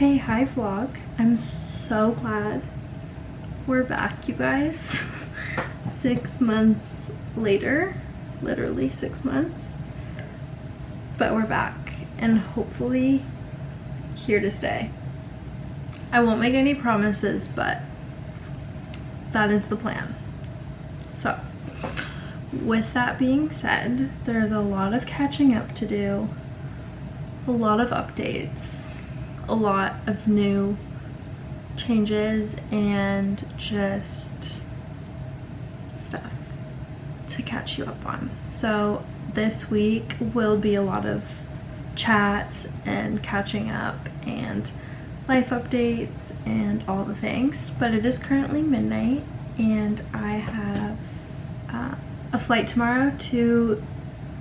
Okay, hi vlog. I'm so glad we're back, you guys. 6 months later, literally 6 months, but we're back and hopefully here to stay. I won't make any promises, but that is the plan. So with that being said, there's a lot of catching up to do, a lot of updates, a lot of new changes, and just stuff to catch you up on. So this week will be a lot of chats and catching up and life updates and all the things, but it is currently midnight and I have a flight tomorrow to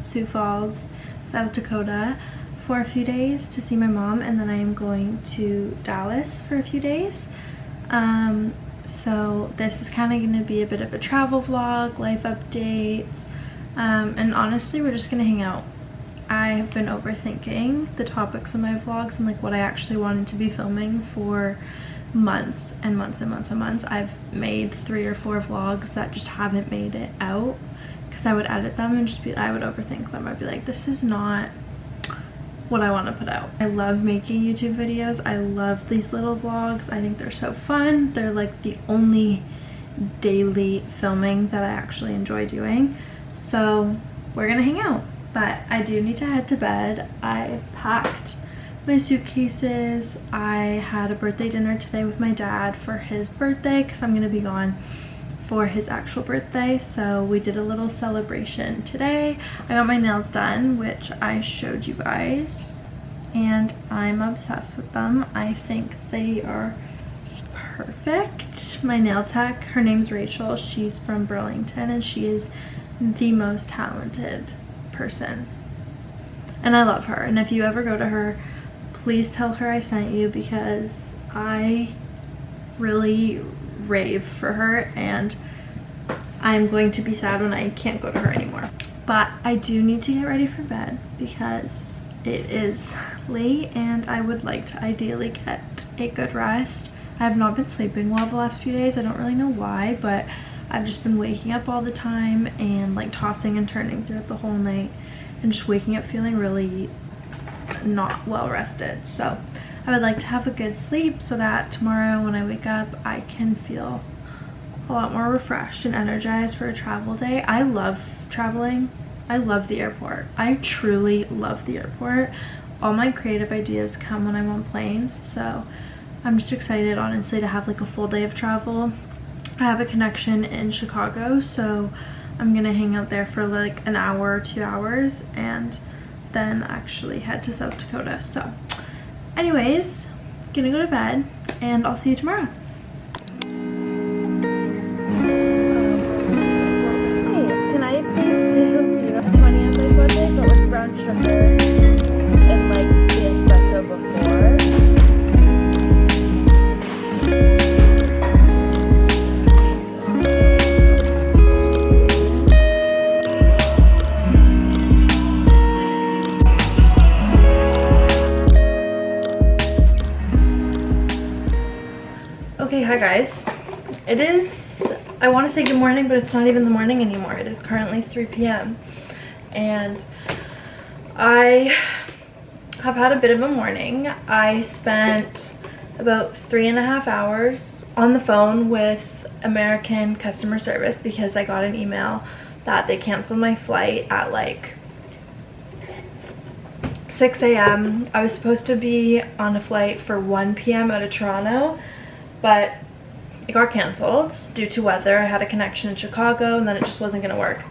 Sioux Falls, South Dakota for a few days to see my mom, and then I am going to Dallas for a few days. So this is kind of going to be a bit of a travel vlog, life updates, and honestly we're just going to hang out. I have been overthinking the topics of my vlogs and like what I actually wanted to be filming for months and months and months and months. I've made 3 or 4 vlogs that just haven't made it out because I would edit them and just I would overthink them. I'd be like, this is not what I want to put out. I love making YouTube videos. I love these little vlogs. I think they're so fun. They're like the only daily filming that I actually enjoy doing. So we're gonna hang out, but I do need to head to bed. I packed my suitcases. I had a birthday dinner today with my dad for his birthday because I'm gonna be gone for his actual birthday, so we did a little celebration today. I got my nails done, which I showed you guys, and I'm obsessed with them. I think they are perfect. My nail tech, her name's Rachel, she's from Burlington and she is the most talented person and I love her, and if you ever go to her, please tell her I sent you because I really rave for her and I'm going to be sad when I can't go to her anymore. But I do need to get ready for bed because it is late and I would like to ideally get a good rest. I have not been sleeping well the last few days. I don't really know why, but I've just been waking up all the time and like tossing and turning throughout the whole night and just waking up feeling really not well rested. So I would like to have a good sleep so that tomorrow when I wake up I can feel a lot more refreshed and energized for a travel day. I love traveling. I love the airport. I truly love the airport. All my creative ideas come when I'm on planes, so I'm just excited honestly to have like a full day of travel. I have a connection in Chicago, so I'm gonna hang out there for like an hour or 2 hours and then actually head to South Dakota. So anyways, gonna go to bed and I'll see you tomorrow. Hey, can I please do a 20 ounce ice latte but with brown sugar and like the espresso before? Okay, hi guys. It is, I want to say good morning, but it's not even the morning anymore. It is currently 3 p.m. and I have had a bit of a morning. I spent about 3.5 hours on the phone with American customer service because I got an email that they canceled my flight at like 6 a.m. I was supposed to be on a flight for 1 p.m. out of Toronto, but it got canceled due to weather. I had a connection in Chicago and then it just wasn't gonna work.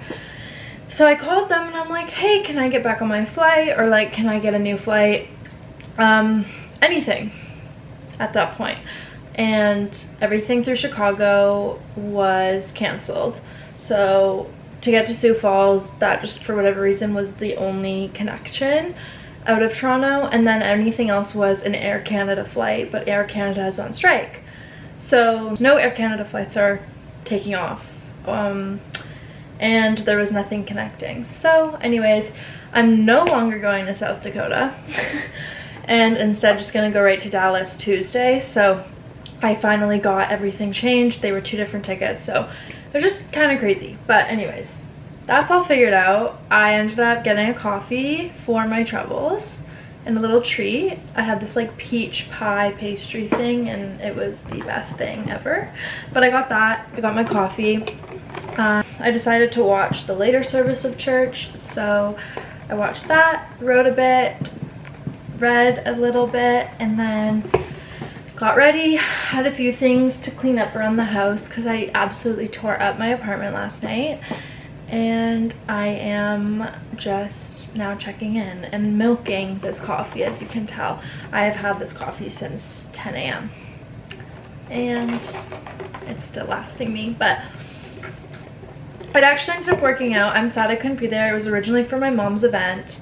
So I called them and I'm like, hey, can I get back on my flight, or like can I get a new flight? Anything at that point. And everything through Chicago was canceled. So to get to Sioux Falls, that just for whatever reason was the only connection out of Toronto, and then anything else was an Air Canada flight, but Air Canada is on strike. So no Air Canada flights are taking off, and there was nothing connecting. So anyways, I'm no longer going to South Dakota and instead just gonna go right to Dallas Tuesday. So I finally got everything changed. They were 2 different tickets, so they're just kind of crazy. But anyways, that's all figured out. I ended up getting a coffee for my troubles and a little treat. I had this like peach pie pastry thing and it was the best thing ever. But I got that, I got my coffee. I decided to watch the later service of church, so I watched that, wrote a bit, read a little bit, and then got ready. Had a few things to clean up around the house because I absolutely tore up my apartment last night. And I am just now checking in and milking this coffee. As you can tell, I have had this coffee since 10 a.m. and it's still lasting me, but it actually ended up working out. I'm sad I couldn't be there. It was originally for my mom's event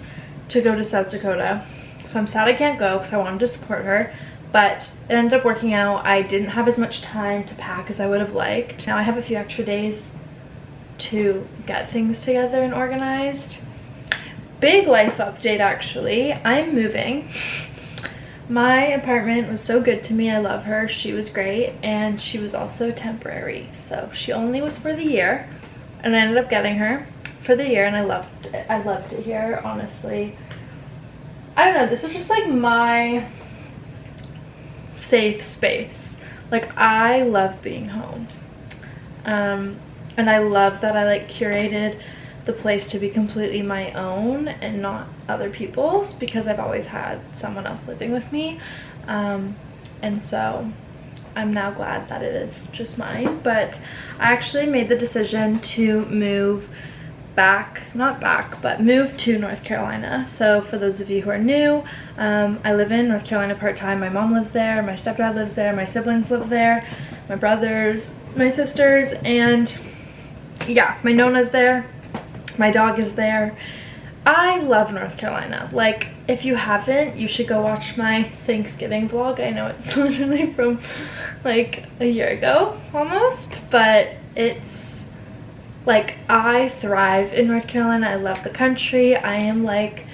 to go to South Dakota, so I'm sad I can't go because I wanted to support her, but it ended up working out. I didn't have as much time to pack as I would have liked. Now I have a few extra days to get things together and organized. Big life update actually. I'm moving. My apartment was so good to me. I love her. She was great, and she was also temporary. So she only was for the year, and I ended up getting her for the year, and I loved it. I loved it here, honestly. I don't know, this was just like my safe space. Like, I love being home. And I love that I like curated the place to be completely my own and not other people's, because I've always had someone else living with me. And so I'm now glad that it is just mine. But I actually made the decision to move back, not back, but move to North Carolina. So for those of you who are new, I live in North Carolina part-time. My mom lives there, my stepdad lives there, my siblings live there, my brothers, my sisters, and yeah, my Nona's there, my dog is there. I love North Carolina. Like, if you haven't, you should go watch my Thanksgiving vlog. I know it's literally from like a year ago almost, but it's like, I thrive in North Carolina. I love the country. I am like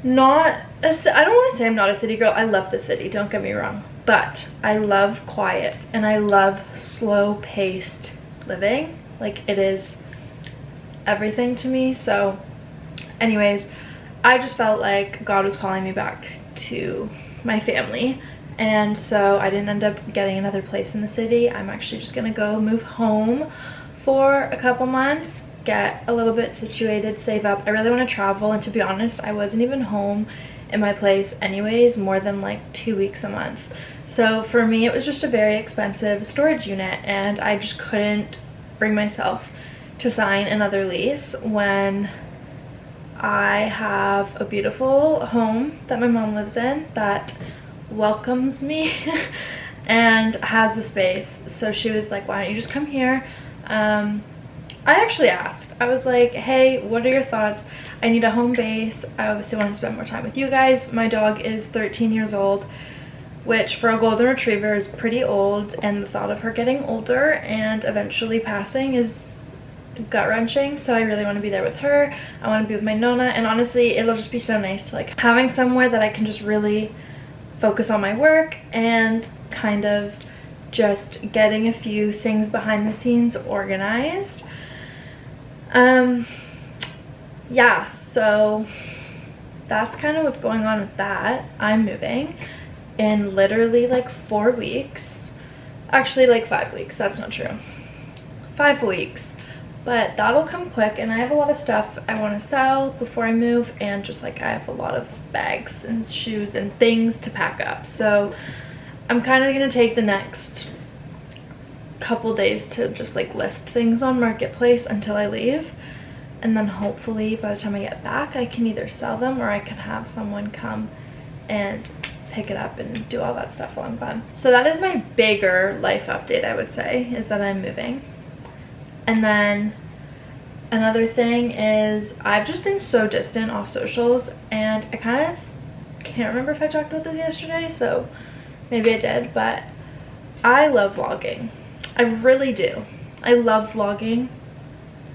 not a, I don't want to say I'm not a city girl. I love the city, don't get me wrong, but I love quiet and I love slow paced living. Like, it is everything to me. So anyways, I just felt like God was calling me back to my family, and so I didn't end up getting another place in the city. I'm actually just gonna go move home for a couple months, get a little bit situated, save up. I really want to travel, and to be honest, I wasn't even home in my place anyways more than like 2 weeks a month. So for me, it was just a very expensive storage unit, and I just couldn't bring myself to sign another lease when I have a beautiful home that my mom lives in that welcomes me and has the space. So she was like, why don't you just come here? I actually asked. I was like, hey, what are your thoughts? I need a home base. I obviously want to spend more time with you guys. My dog is 13 years old, which for a golden retriever is pretty old, and the thought of her getting older and eventually passing is gut-wrenching. So I really want to be there with her. I want to be with my Nona, and honestly, it'll just be so nice, like having somewhere that I can just really focus on my work and kind of just getting a few things behind the scenes organized. Yeah, so that's kind of what's going on with that. I'm moving in literally like 4 weeks, actually like 5 weeks. That's not true, 5 weeks, but that'll come quick. And I have a lot of stuff I want to sell before I move, and just like I have a lot of bags and shoes and things to pack up. So I'm kind of gonna take the next couple days to just like list things on Marketplace until I leave, and then hopefully by the time I get back I can either sell them or I can have someone come and pick it up and do all that stuff while I'm gone. So that is my bigger life update, I would say, is that I'm moving. And then another thing is I've just been so distant off socials, and I kind of can't remember if I talked about this yesterday, so maybe I did, but I love vlogging. I really do. I love vlogging.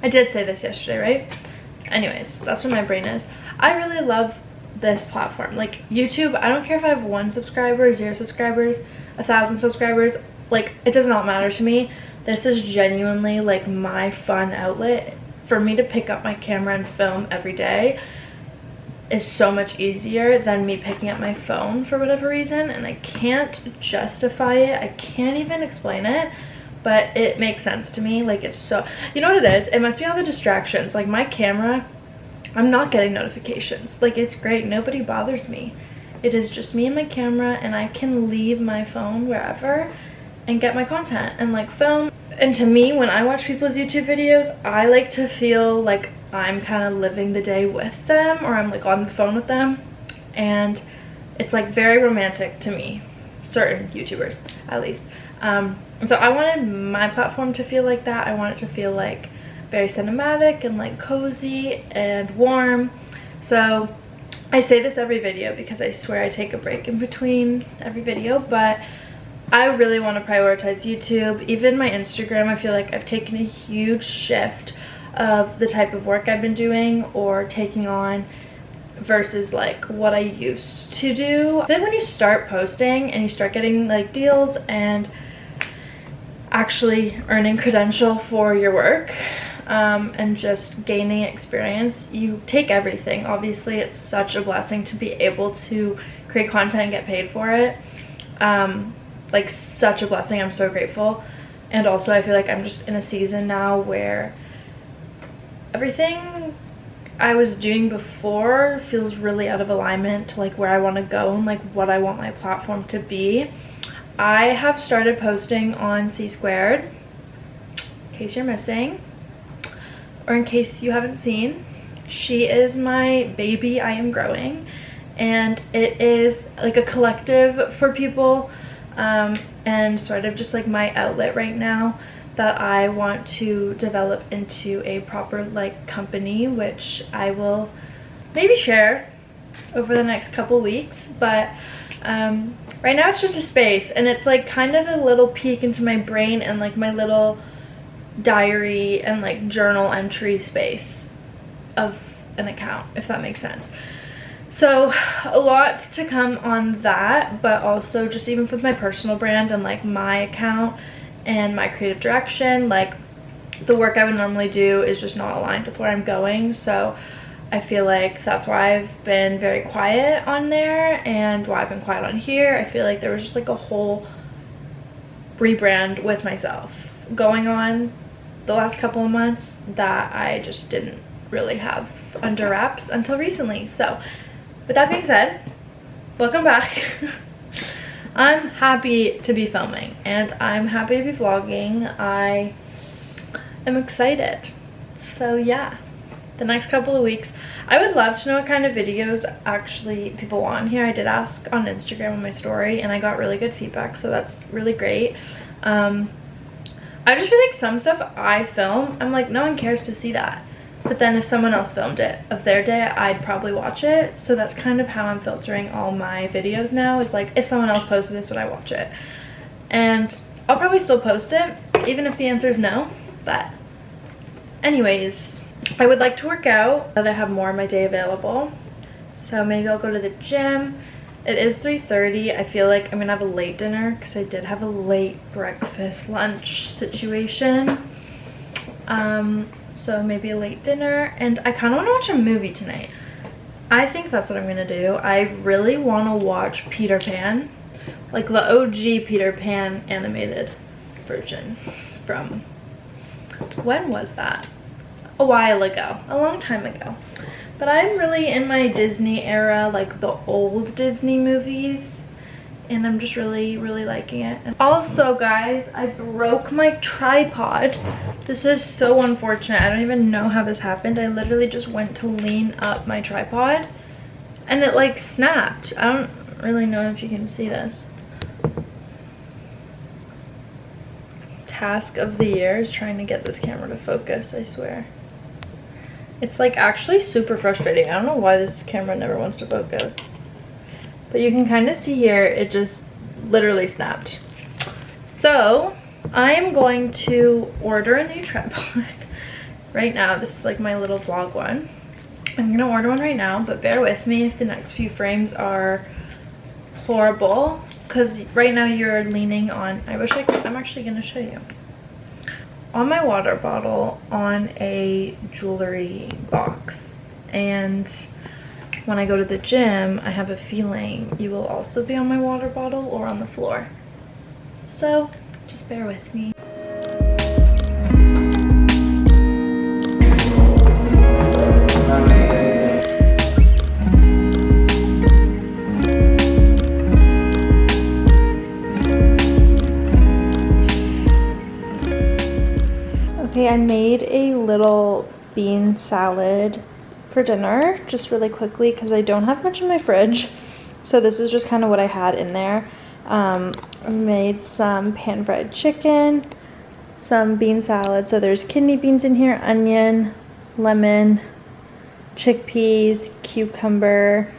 I did say this yesterday, right? Anyways, that's where my brain is. I really love this platform. Like YouTube, I don't care if I have 1 subscriber, 0 subscribers, 1,000 subscribers, like it does not matter to me. This is genuinely like my fun outlet. For me to pick up my camera and film every day is so much easier than me picking up my phone for whatever reason, and I can't justify it. I can't even explain it, but it makes sense to me. Like it's so, you know what it is? It must be all the distractions. Like my camera, I'm not getting notifications. Like it's great, nobody bothers me. It is just me and my camera, and I can leave my phone wherever and get my content and like film. And to me, when I watch people's YouTube videos, I like to feel like I'm kind of living the day with them, or I'm like on the phone with them, and it's like very romantic to me, certain YouTubers at least. So I wanted my platform to feel like that. I want it to feel like very cinematic and like cozy and warm. So I say this every video because I swear I take a break in between every video, but I really want to prioritize YouTube. Even my Instagram, I feel like I've taken a huge shift of the type of work I've been doing or taking on versus like what I used to do. I feel like when you start posting and you start getting like deals and actually earning credential for your work, and just gaining experience, you take everything. Obviously it's such a blessing to be able to create content and get paid for it. Like such a blessing. I'm so grateful. And also I feel like I'm just in a season now where everything I was doing before feels really out of alignment to like where I want to go and like what I want my platform to be. I have started posting on C², in case you're missing, or in case you haven't seen. She is my baby I am growing, and it is like a collective for people, and sort of just like my outlet right now that I want to develop into a proper like company, which I will maybe share over the next couple weeks. But right now it's just a space, and it's like kind of a little peek into my brain and like my little diary and like journal entry space of an account, if that makes sense. So a lot to come on that, but also just even with my personal brand and like my account and my creative direction, like the work I would normally do is just not aligned with where I'm going. So I feel like that's why I've been very quiet on there and why I've been quiet on here. I feel like there was just like a whole rebrand with myself going on the last couple of months that I just didn't really have under wraps until recently. So with that being said, welcome back. I'm happy to be filming and I'm happy to be vlogging. I am excited. So yeah, the next couple of weeks, I would love to know what kind of videos actually people want here. I did ask on Instagram on my story and I got really good feedback, so that's really great. I just feel like some stuff I film, I'm like, no one cares to see that. But then if someone else filmed it of their day, I'd probably watch it. So that's kind of how I'm filtering all my videos now, is like, if someone else posted this, would I watch it? And I'll probably still post it, even if the answer is no. But anyways, I would like to work out, that I have more of my day available. So maybe I'll go to the gym. It is 3:30. I feel like I'm gonna have a late dinner because I did have a late breakfast lunch situation. So maybe a late dinner, and I kind of want to watch a movie tonight. I think that's what I'm gonna do. I really want to watch Peter Pan, like the OG Peter Pan animated version from, when was that? A while ago, a long time ago. But I'm really in my Disney era, like the old Disney movies, and I'm just really liking it. And also guys, I broke my tripod. This is so unfortunate. I don't even know how this happened. I literally just went to lean up my tripod and it like snapped. I don't really know if you can see this. Task of the year is trying to get this camera to focus, I swear. It's like actually super frustrating. I don't know why this camera never wants to focus. But you can kind of see here, it just literally snapped. So I am going to order a new tripod right now. This is like my little vlog one. I'm gonna order one right now, but bear with me if the next few frames are horrible, because right now you're leaning on, I'm actually gonna show you. On my water bottle on a jewelry box, and when I go to the gym, I have a feeling you will also be on my water bottle or on the floor. So just bear with me. Okay, I made a little bean salad for dinner just really quickly because I don't have much in my fridge. So this was just kind of what I had in there. I made some pan-fried chicken, some bean salad. So there's kidney beans in here, onion, lemon, chickpeas, cucumber,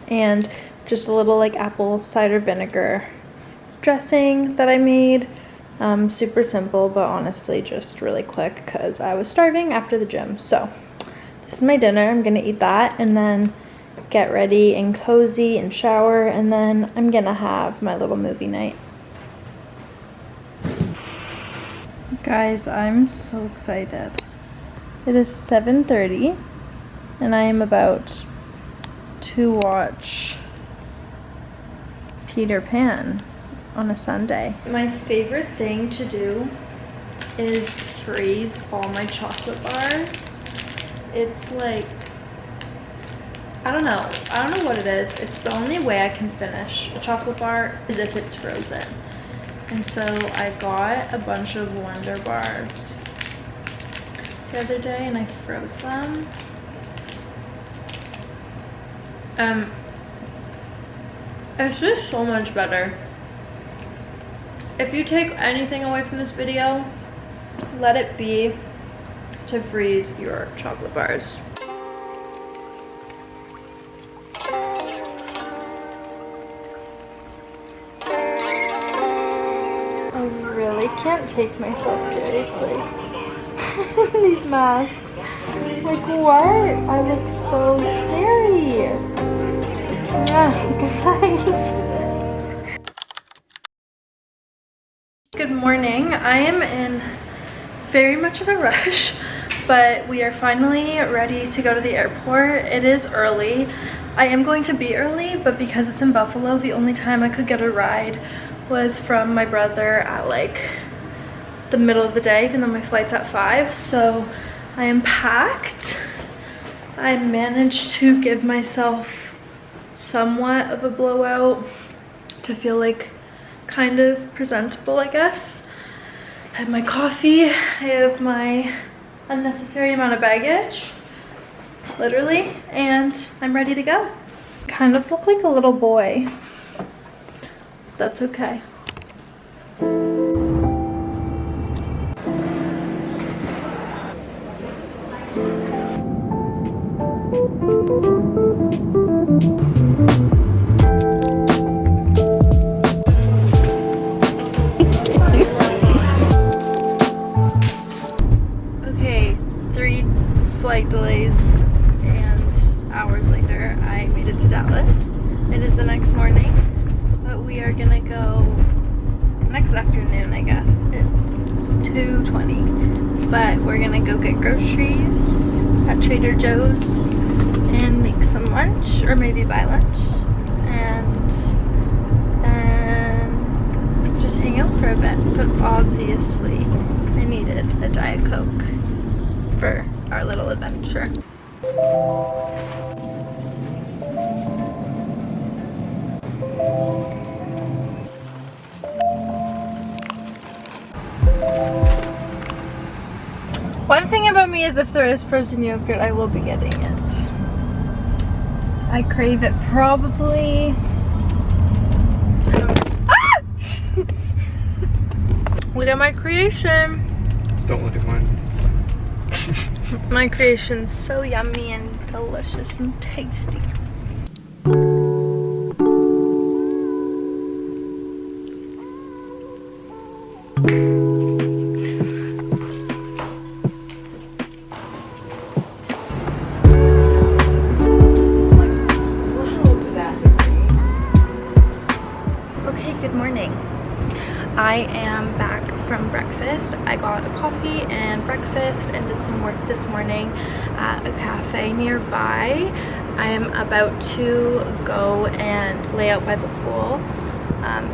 and just a little like apple cider vinegar dressing that I made. Super simple, but honestly just really quick because I was starving after the gym. So this is my dinner. I'm gonna eat that and then get ready and cozy and shower, and then I'm gonna have my little movie night. Guys, I'm so excited. It is 7:30 and I am about to watch Peter Pan on a Sunday. My favorite thing to do is freeze all my chocolate bars. It's like, I don't know what it is. It's the only way I can finish a chocolate bar is if it's frozen. And so I got a bunch of Wonder Bars the other day and I froze them. It's just so much better. If you take anything away from this video, let it be to freeze your chocolate bars. I really can't take myself seriously. These masks. Like what? I look so scary. Yeah, good night. Good morning. I am in very much of a rush, but we are finally ready to go to the airport. It is early. I am going to be early, but because it's in Buffalo, the only time I could get a ride was from my brother at like the middle of the day, even though my flight's at 5. So I am packed. I managed to give myself somewhat of a blowout to feel like kind of presentable, I guess. I have my coffee, I have my unnecessary amount of baggage, literally, and I'm ready to go. Kind of look like a little boy. That's okay. Okay, 3 flight delays and hours later I made it to Dallas. It is the next morning, but we are gonna go next afternoon, I guess. It's 2:20, but we're gonna go get groceries at Trader Joe's and make some lunch, or maybe buy lunch, and then just hang out for a bit. But obviously I needed a Diet Coke for our little adventure. One thing about me is if there is frozen yogurt, I will be getting it. I crave it probably. Ah! Look at my creation. Don't look at mine. My creation's so yummy and delicious and tasty. Good morning. I am back from breakfast. I got a coffee and breakfast and did some work this morning at a cafe nearby. I am about to go and lay out by the pool.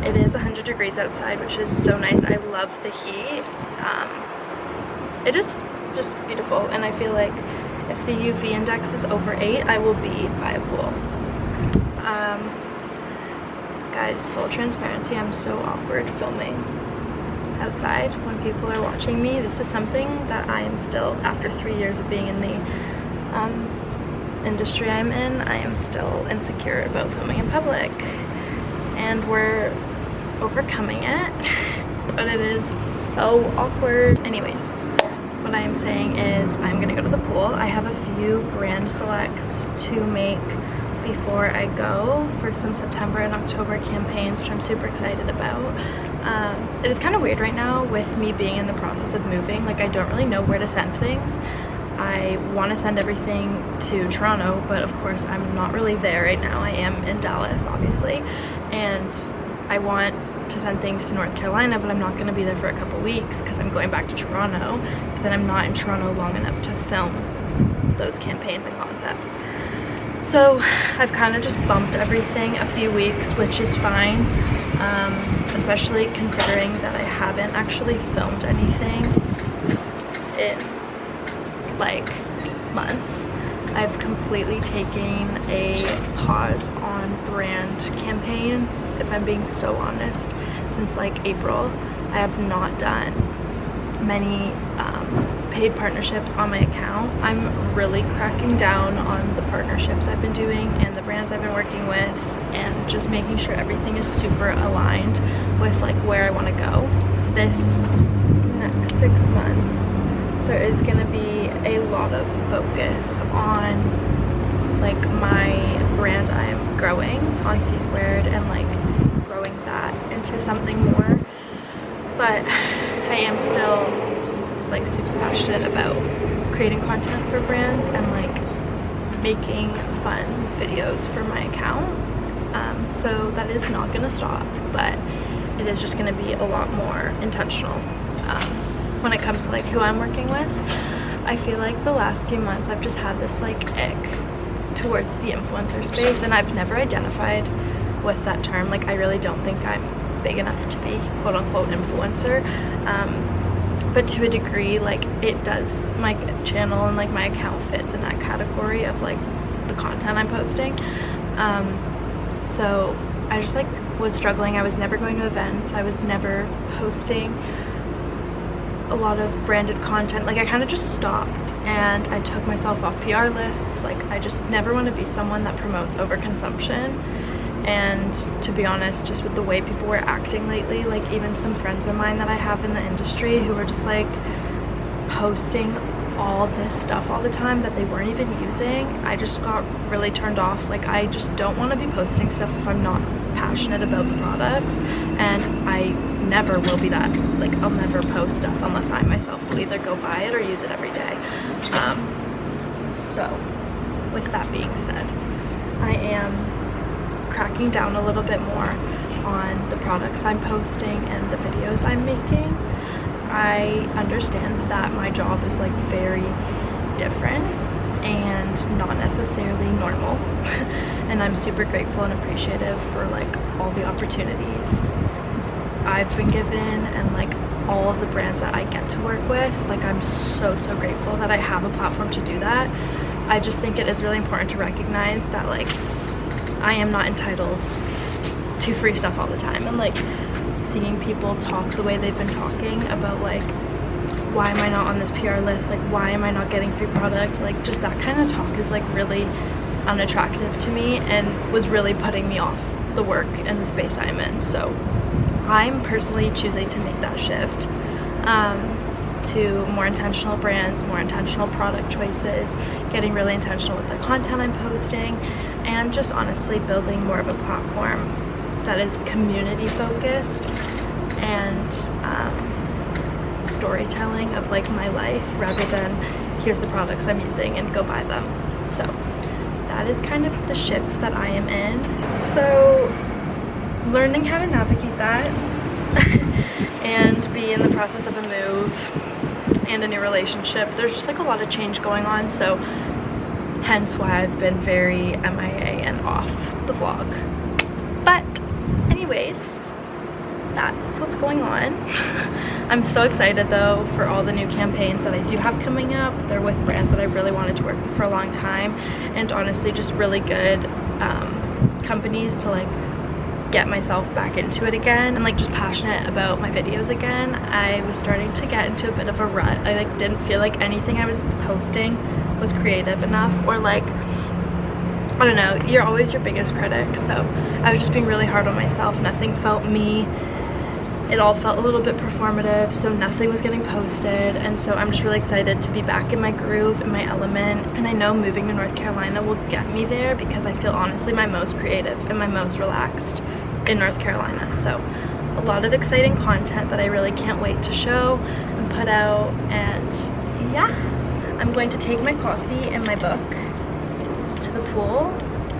It is 100 degrees outside, which is so nice. I love the heat. It is just beautiful, and I feel like if the UV index is over 8, I will be by a pool. Guys, full transparency, I'm so awkward filming outside when people are watching me. This is something that I am still, after 3 years of being in the industry I'm in, I am still insecure about filming in public. And we're overcoming it, but it is so awkward. Anyways, what I am saying is I'm gonna go to the pool. I have a few brand selects to make before I go for some September and October campaigns, which I'm super excited about. It is kind of weird right now with me being in the process of moving. Like, I don't really know where to send things. I want to send everything to Toronto, but of course I'm not really there right now. I am in Dallas, obviously, and I want to send things to North Carolina, but I'm not going to be there for a couple weeks because I'm going back to Toronto, but then I'm not in Toronto long enough to film those campaigns and concepts. So I've kind of just bumped everything a few weeks, which is fine, especially considering that I haven't actually filmed anything in like months. I've completely taken a pause on brand campaigns, if I'm being so honest, since like April. I have not done many paid partnerships on my account. I'm really cracking down on the partnerships I've been doing and the brands I've been working with, and just making sure everything is super aligned with like where I want to go. This next 6 months, there is going to be a lot of focus on like my brand I am growing on C Squared and like growing that into something more, but I am still like super passionate about creating content for brands and like making fun videos for my account. So that is not going to stop, but it is just going to be a lot more intentional. When it comes to like who I'm working with, I feel like the last few months I've just had this like ick towards the influencer space, and I've never identified with that term. Like, I really don't think I'm big enough to be quote unquote influencer, but to a degree, like, it does, my channel and like my account fits in that category of like the content I'm posting. So I just like was struggling. I was never going to events, I was never hosting a lot of branded content. Like, I kind of just stopped and I took myself off PR lists. Like, I just never want to be someone that promotes overconsumption. And to be honest, just with the way people were acting lately, like even some friends of mine that I have in the industry who were just like posting all this stuff all the time that they weren't even using, I just got really turned off. Like, I just don't want to be posting stuff if I'm not passionate about the products, and I never will be that. Like, I'll never post stuff unless I myself will either go buy it or use it every day. So with that being said, I am cracking down a little bit more on the products I'm posting and the videos I'm making. I understand that my job is like very different and not necessarily normal, and I'm super grateful and appreciative for like all the opportunities I've been given and like all of the brands that I get to work with. Like, I'm so grateful that I have a platform to do that. I just think it is really important to recognize that like I am not entitled to free stuff all the time, and like seeing people talk the way they've been talking about like, why am I not on this PR list, like why am I not getting free product, like just that kind of talk is like really unattractive to me and was really putting me off the work and the space I'm in. So I'm personally choosing to make that shift to more intentional brands, more intentional product choices, getting really intentional with the content I'm posting, and just honestly building more of a platform that is community focused and storytelling of like my life, rather than here's the products I'm using and go buy them. So that is kind of the shift that I am in. So learning how to navigate that and be in the process of a move and a new relationship. There's just like a lot of change going on, so hence why I've been very MIA and off the vlog. But anyways, that's what's going on. I'm so excited though for all the new campaigns that I do have coming up. They're with brands that I really wanted to work with for a long time, and honestly just really good companies to like get myself back into it again, and like just passionate about my videos again. I was starting to get into a bit of a rut. I like didn't feel like anything I was posting was creative enough, or like, I don't know, you're always your biggest critic, so I was just being really hard on myself. Nothing felt me. It all felt a little bit performative, so nothing was getting posted, and so I'm just really excited to be back in my groove, in my element, and I know moving to North Carolina will get me there because I feel honestly my most creative and my most relaxed in North Carolina. So a lot of exciting content that I really can't wait to show and put out, and yeah, I'm going to take my coffee and my book to the pool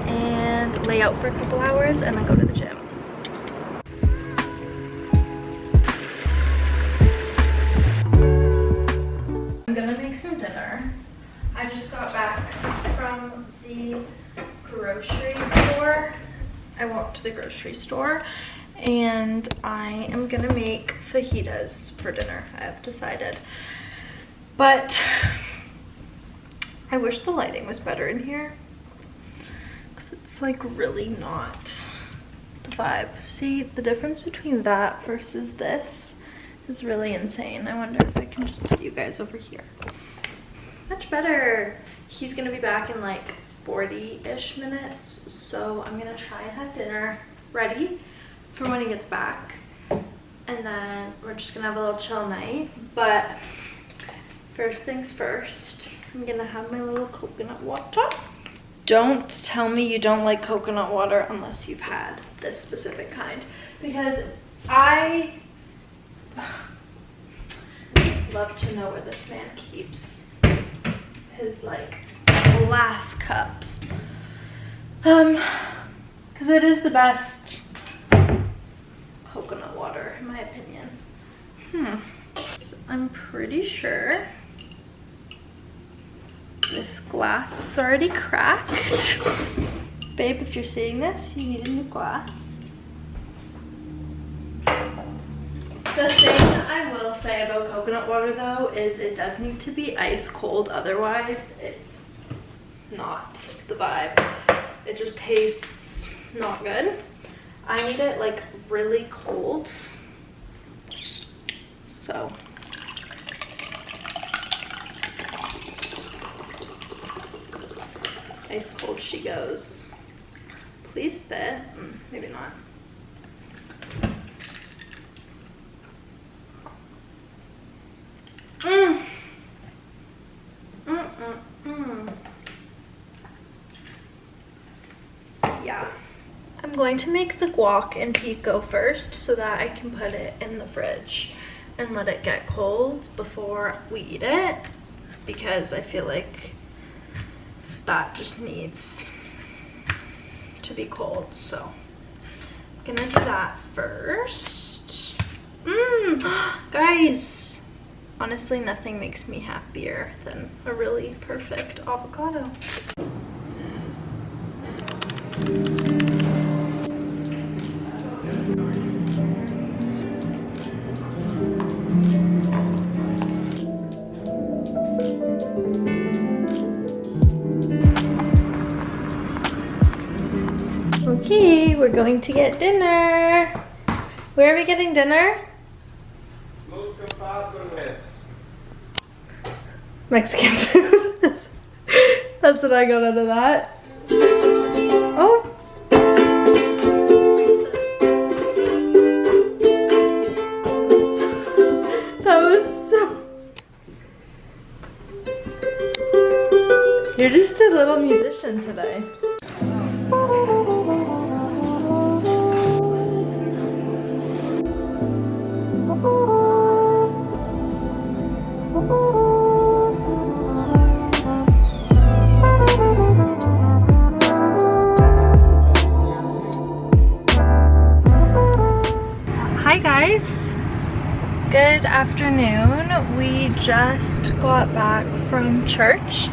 and lay out for a couple hours and then go to the gym. I'm gonna make some dinner. I just got back from the grocery store. I walked to the grocery store and I am gonna make fajitas for dinner, I have decided. But I wish the lighting was better in here because it's like really not the vibe. See, the difference between that versus this is really insane. I wonder if I can just put you guys over here. Much better. He's gonna be back in like 40-ish minutes, so I'm gonna try and have dinner ready for when he gets back, and then we're just gonna have a little chill night. But first things first, I'm gonna have my little coconut water. Don't tell me you don't like coconut water unless you've had this specific kind, because I love to know where this man keeps his like glass cups, because it is the best coconut water in my opinion. So I'm pretty sure this glass is already cracked. Babe, if you're seeing this, you need a new glass. The thing I will say about coconut water though is it does need to be ice cold, otherwise it's not the vibe. It just tastes not good. I need it like really cold. So ice cold she goes. Please fit. Maybe not. Yeah, I'm going to make the guac and pico first so that I can put it in the fridge and let it get cold before we eat it, because I feel like that just needs to be cold. So I'm gonna do that first. Guys, honestly nothing makes me happier than a really perfect avocado. Okay, we're going to get dinner. Where are we getting dinner? Los compadres. Mexican food. That's what I got out of that. Oh. That was so... You're just a little musician today. Hi guys, good afternoon. We just got back from church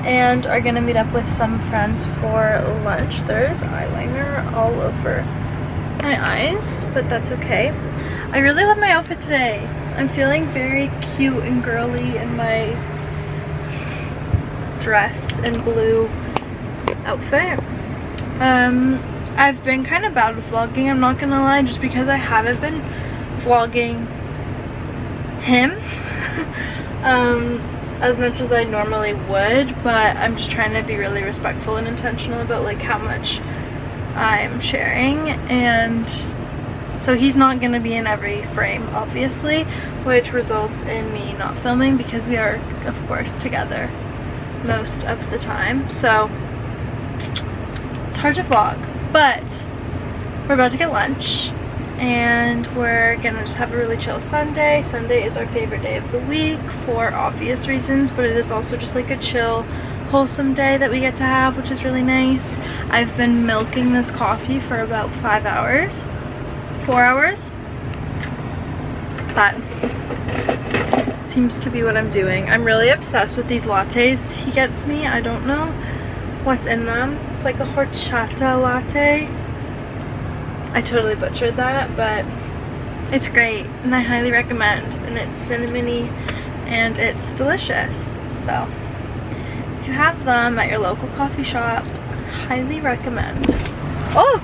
and are gonna meet up with some friends for lunch. There's eyeliner all over my eyes, but that's okay. I really love my outfit today. I'm feeling very cute and girly in my dress and blue outfit. I've been kind of bad with vlogging, I'm not gonna lie, just because I haven't been vlogging him as much as I normally would, but I'm just trying to be really respectful and intentional about like how much I'm sharing. And so he's not gonna be in every frame, obviously, which results in me not filming because we are of course together most of the time, so it's hard to vlog. But we're about to get lunch and we're gonna just have a really chill Sunday. Sunday is our favorite day of the week for obvious reasons, but it is also just like a chill, wholesome day that we get to have, which is really nice. I've been milking this coffee for about 5 hours, 4 hours. That seems to be what I'm doing. I'm really obsessed with these lattes he gets me. I don't know what's in them. It's like a horchata latte. I totally butchered that, but it's great and I highly recommend, and it's cinnamony and it's delicious. So if you have them at your local coffee shop, highly recommend. Oh,